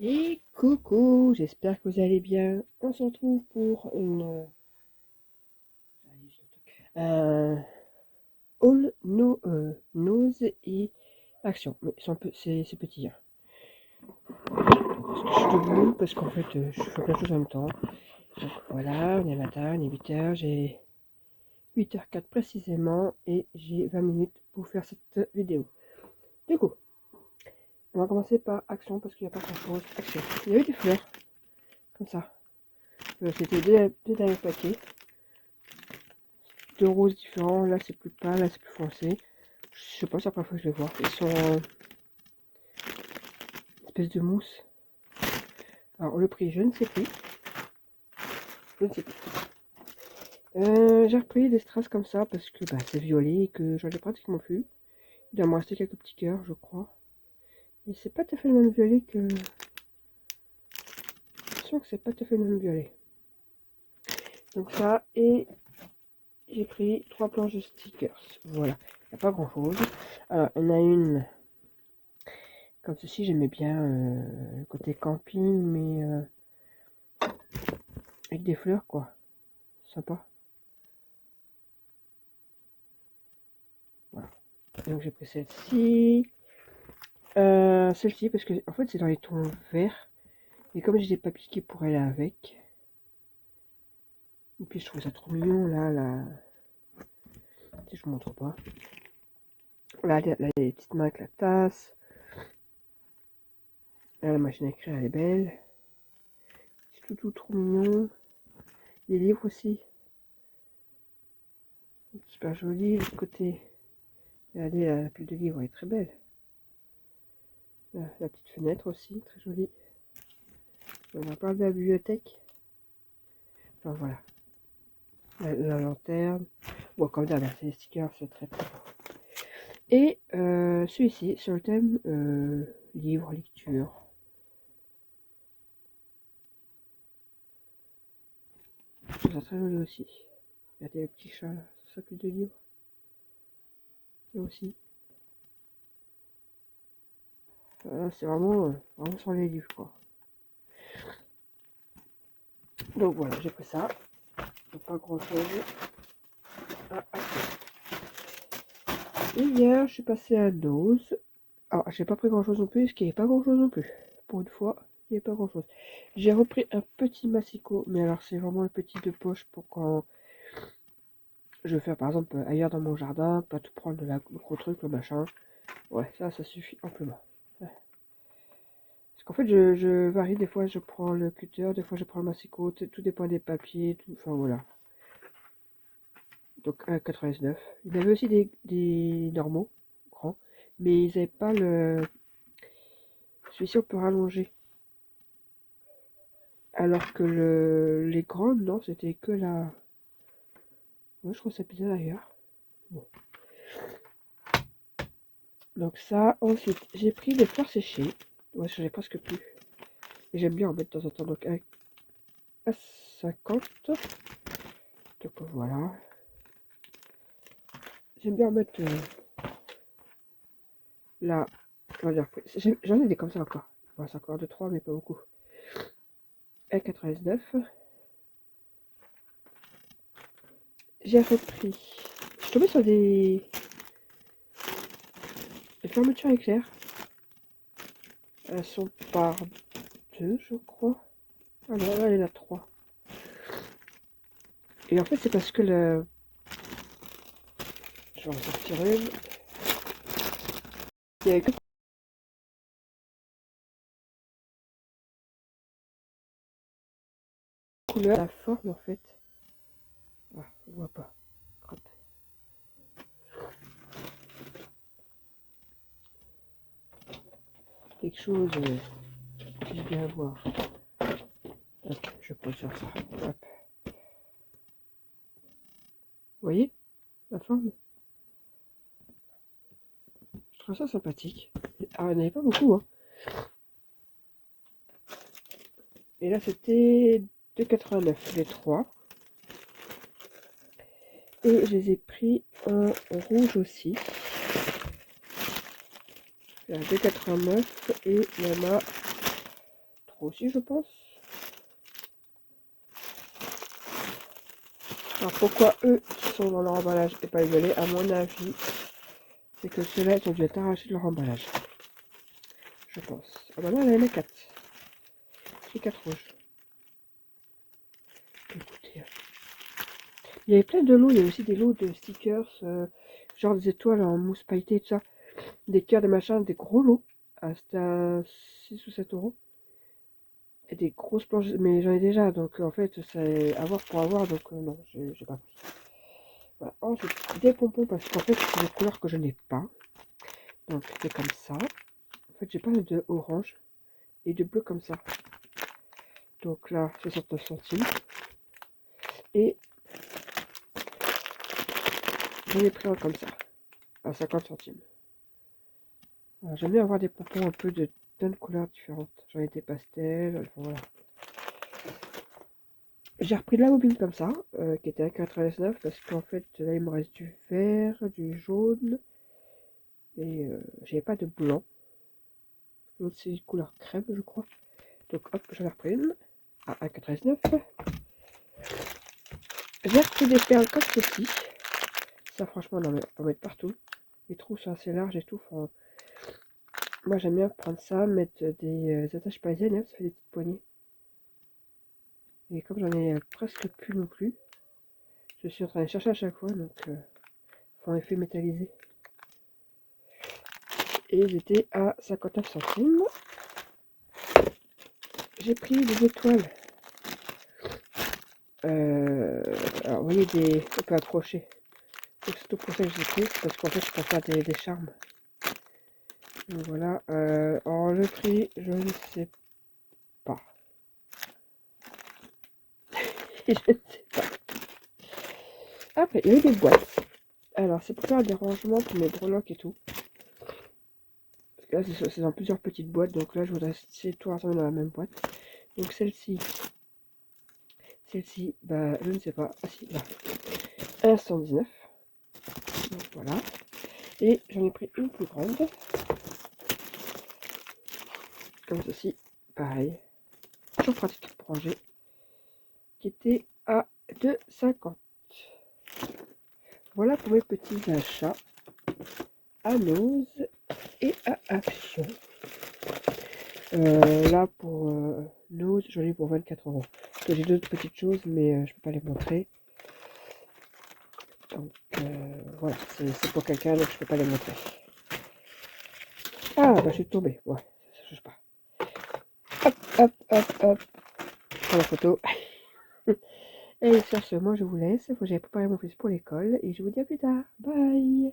Et coucou, j'espère que vous allez bien. On se retrouve pour un haul nose et action. Mais c'est petit. Hein. Parce que je suis debout, parce qu'en fait, je fais plein de choses en même temps. Donc voilà, on est matin, on est 8h, j'ai 8h04 précisément et j'ai 20 minutes pour faire cette vidéo. Du coup, on va commencer par action parce qu'il n'y a pas grand chose. Action. Il y avait des fleurs, comme ça. C'était deux derniers paquets. Deux roses différents, là c'est plus pâle, là c'est plus foncé. Je sais pas, c'est la première fois que je les vois. Ils sont en espèce de mousse. Alors le prix, je ne sais plus. Je ne sais plus. J'ai repris des strass comme ça parce que bah, c'est violet et que j'en ai pratiquement plus. Il doit me rester quelques petits cœurs, je crois. Et c'est pas tout à fait le même violet que... Je sens que c'est pas tout à fait le même violet. Donc ça, et j'ai pris 3 planches de stickers. Voilà, il n'y a pas grand chose. Alors, il y en a une... Comme ceci, j'aimais bien le côté camping, mais avec des fleurs, quoi. Sympa. Voilà. Donc j'ai pris celle-ci. Celle-ci, parce que en fait, c'est dans les tons verts. Et comme j'ai des papiers qui pourraient aller avec. Et puis je trouve ça trop mignon, là. Si je vous montre pas. Là, il y a les petites mains avec la tasse. Là, la machine à écrire, elle est belle. C'est tout trop mignon. Les livres aussi. Super joli. De côté, regardez, la pile de livres, elle est très belle. Là, la petite fenêtre aussi, très jolie. On en parle de la bibliothèque. Enfin voilà. La lanterne. Bon, comme d'hab, c'est les stickers, c'est très très beau. Et celui-ci, sur le thème livre, lecture. Je trouve ça très joli aussi. Regardez le petit chat là, ça s'occupe de livres. Et aussi. C'est vraiment, vraiment sur les livres quoi. Donc voilà, j'ai pris ça. Donc pas grand chose. Et hier, je suis passé à Nose. Alors, j'ai pas pris grand chose non plus, parce qu'il n'y avait pas grand chose non plus. Pour une fois, il n'y avait pas grand chose. J'ai repris un petit massicot, mais alors c'est vraiment le petit de poche pour quand je veux faire par exemple ailleurs dans mon jardin, pas tout prendre le gros truc, le machin. Ouais, ça suffit amplement. Ouais. Parce qu'en fait, je varie, des fois je prends le cutter, des fois je prends le massicot, tout dépend des papiers, tout, enfin voilà. Donc 1,99. Il y avait aussi des normaux, grands, mais ils n'avaient pas le... Celui-ci on peut rallonger. Alors que les grandes, non, c'était que la... Ouais, je trouve ça bizarre d'ailleurs. Bon. Donc ça, ensuite, j'ai pris des fleurs séchées. Ouais, j'en ai presque plus. Et j'aime bien en mettre de temps en temps. Donc à 50. Donc voilà. J'aime bien en mettre là. Comment dire, j'en ai des comme ça encore. Bon, c'est encore 2-3, mais pas beaucoup. 1,99. J'ai repris. Je suis tombée sur des fermetures éclairs. Elles sont par 2, je crois. Ah non, là, il y en a 3. Et en fait, c'est parce que le... Je vais en sortir une. Il y avait que couleur, la forme en fait. Ah, on voit pas. Hop. Quelque chose que je viens voir. Hop, je pose sur ça. Hop. Vous voyez la forme? Je trouve ça sympathique. Ah, il n'y en avait pas beaucoup. Hein. Et là, c'était 2,89 les 3. Et je les ai pris en rouge aussi. Il y a 2,89 et il y en a € aussi, je pense. Alors pourquoi eux qui sont dans leur emballage et pas les violet, à mon avis, c'est que ceux-là ils ont dû être arrachés de leur emballage. Je pense. Ah bah non, elle en a 4. C'est 4 rouges. Écoutez. Il y avait plein de lots, il y avait aussi des lots de stickers, genre des étoiles en mousse pailletée et tout ça. Des cœurs, des machins, des gros lots. Ah, c'était à 6 ou 7 €. Et des grosses planches, mais j'en ai déjà, donc en fait c'est avoir pour avoir, donc non, j'ai pas pris. Voilà. Ensuite, des pompons, parce qu'en fait c'est des couleurs que je n'ai pas. Donc c'est comme ça. En fait j'ai pas de orange et de bleu comme ça. Donc là, 69 centimes. Et j'en ai pris un comme ça, à 50 centimes. J'aime bien avoir des pompons un peu de plein de couleurs différentes. J'en ai des pastels, enfin, voilà. J'ai repris de la bobine comme ça, qui était à 99 parce qu'en fait là il me reste du vert, du jaune et j'avais pas de blanc. L'autre c'est couleur crème je crois. Donc hop, j'en ai repris une à 1,99 €. J'ai repris des perles comme ceci. Ça franchement on en met partout. Les trous sont assez larges et tout. Enfin, moi j'aime bien prendre ça, mettre des attaches parisiennes, hein, ça fait des petites poignées. Et comme j'en ai presque plus non plus, je suis en train de chercher à chaque fois, donc en effet métallisé. Et ils étaient à 59 centimes. J'ai pris des étoiles. Alors vous voyez, on peut accrocher. C'est tout pour ça que j'ai pris, parce qu'en fait je peux faire des charmes. Donc voilà. Alors le prix, je ne sais pas. Je ne sais pas. Après, il y a eu des boîtes. Alors c'est pour faire des rangements pour mes breloques et tout. Là, c'est dans plusieurs petites boîtes, donc là, je voudrais essayer de tout rassembler dans la même boîte. Donc celle-ci, bah, je ne sais pas. Ah si, là, 1,19 €. Donc voilà. Et j'en ai pris une plus grande. Comme ceci, pareil. Toujours pratique pour ranger. Qui était à 2,50 €. Voilà pour mes petits achats à Nose et à Action. Là, pour Nose, j'en ai pour 24 €. Parce que j'ai d'autres petites choses, mais je peux pas les montrer. Donc voilà, c'est pour quelqu'un, donc je peux pas les montrer. Ah, bah je suis tombée. Ouais, ça change pas. Hop, hop, hop, hop. Je prends la photo. Et sur ce, moi je vous laisse. Faut que j'aille préparer mon fils pour l'école. Et je vous dis à plus tard. Bye.